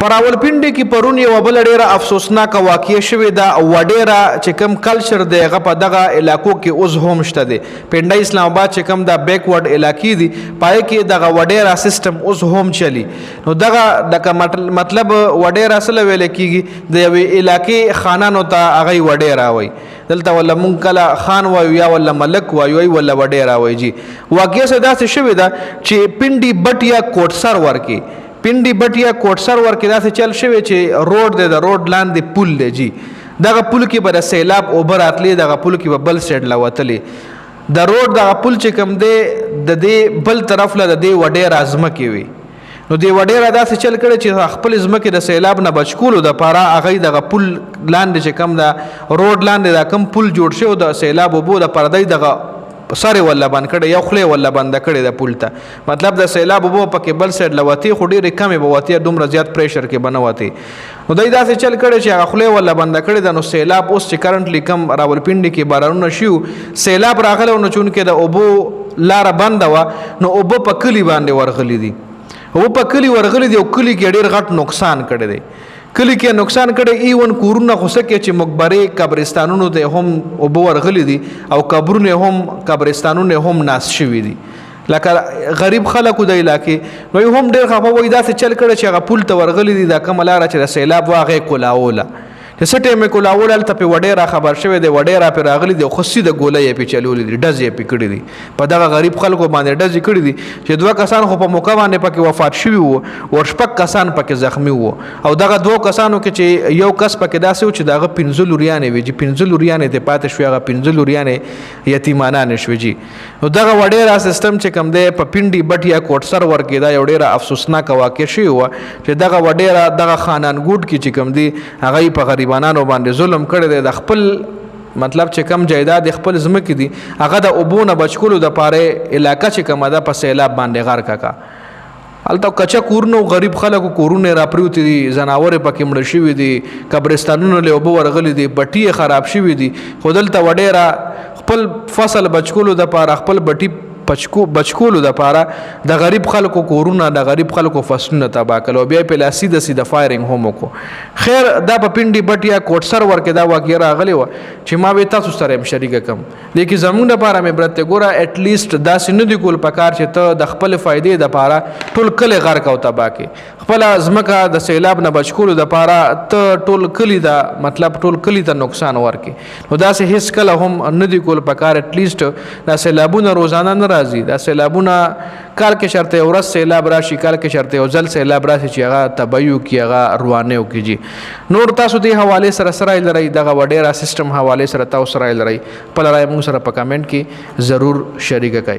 په راولپنډي کې پرون یوه بله ډېره افسوسناکه واقعه شوې ده. وډېره چې کوم کلچر دی هغه په دغه علاقو کې اوس هم شته دی. پنډۍ اسلام آباد چې کوم دا بیکورډ علاقې دي پای کې دغه وډېره سیستم اوس هم چلی. نو دغه مطلب وډېره څه له ویلی کېږي د یوې علاقې خانانو ته هغه یې وډېره وایي. دلته ولا مونږ کله خان وایو یا ولا ملک وایو ولا وډېره وایي. جي واقعه څه داسې شوې ده چې پنډي بټ یا کوټسر ورکې پنډي بټ یا کوټسر ورکې داسې چل شوی چې روډ دی د روډ لاندې پل دی. جي دغه پل کې به د سیلاب اوبه راتلې دغه پل کې به بل سایډ له وتلې د روډ دغه پل چې کوم دی د دې بل طرف له د دې وډېره ځمکې وي. نو دې وډېره داسې چل کړی چې خپل ځمکې د سیلاب نه بچ کولو دپاره هغوی دغه پل لاندې چې کوم د روډ لاندې دا کوم پل جوړ شوی د سیلاب اوبو دپاره دی دغه ساري ولا بند کړي یو خله ولا بند کړي د پول ته. مطلب د سیلاب وبو پکې بل سایډ لوتی خو ډېرې کمې به وتی دومره زیات پریشر کې بنوتی. نو دوی داسې چل کړي چې هغه خله ولا بند کړي د نو سیلاب اوس چې کرنټلی کم راولپنډي کې بارانونه شیو سیلاب راغله نو چون کې د اوبو لاره بنده وه نو اوبه په کلي باندې ورغلي دي. اوبه په کلي ورغلي دي او کلي کې ډېر غټ نقصان کړی دی. کلی کې نقصان کړي ایون کورونه خو څه کې چې مقبرې قبرستانونو ته هم اوبه ورغلي دي او قبرونه هم قبرستانونه هم ناس شوي دي لکه غریب خلکو د علاقې. نو هم ډېر خفه وایي داسې چل کړی چې هغه پول ته ورغلي دي دا کومه لاره چې د سیلاب وه هغه یې کولاوله چې څه ټایم یې کولاوله هلته پې وډېره خبر شوی دی وډېره پې راغلي دي او ښه سیده ګوله یې پې چلولي دي ډزې یې پې کړي دي. په دغه غریب خلکو باندې ډزې کړي دي چې 2 کسان خو په موقع باندې پکې وفات شوي وو او 6 کسان پکې زخمي وو او دغه 2 کسانو کې چې یو کس پکې داسې و چې د هغه 15 لوریانې وي چې 15 لوریانې ته پاتې شوې هغه 15 لوریانې یتیمانانې شوې. جي نو دغه وډېره سیستم چې کوم دی په پنډي بټ یا کوټسر ورکې دا یو ډېره افسوسناکه واقع شوې وه چې دغه وډېره دغه خانانګوټ کې چې کوم دی هغه یې په غریبانانو باندې ظلم کړی دی. د خپل مطلب چې کم جایداد خپل ځمکې دي هغه د اوبو نه بچ کولو دپاره علاقه چې کومه ده په سیلاب باندې غرقه کا. هلته کچه کورونه غریب خلکو کورونه راپریوتي دي ځناورې پکې مړه شوي دي قبرستانونه له اوبه ورغلي دي بټي خراب شوي دي. خو دلته وډېره خپل فصل بچ کولو دپاره خپل بټي بچکولو دپاره د غریب خلکو کورونه د غریب خلکو فصلونه تباه کړل او بیا یې په سیده سیده فایرنګ هم وکړو. خیر دا په پنډي بټ یا کوټسر ورکې دا واقعه راغلې وه چې ما به تاسو سره یم شریکه کړم. دې کې زموږ دپاره مې عبرت دی ګوره ایټلیسټ داسې نه دي کول پکار چې ته د خپل فایدې دپاره ټول کلی غرق او تباه کړې. خپله ځمکه د سیلاب نه بچ کولو دپاره ته ټول کلي ته مطلب ټول کلي ته نقصان ورکړې. نو داسې هېڅ کله هم نه دي کول پکار. ایټلیسټ دا سیلابونه روزانه نه راځي. دا سیلابونه کال کې شرط یو ورځ سیلاب راشي کال کې شرط یو ځل سیلاب راشي چې هغه تباهي وکړي هغه روانه وکړي. جي نور تاسو دې حوالې سره سره لرئ دغه وډېره سیستم حوالې سره تاسو سره لرئ خپله رایه موږ سره په کمنټ کې ضرور شریکه کړئ.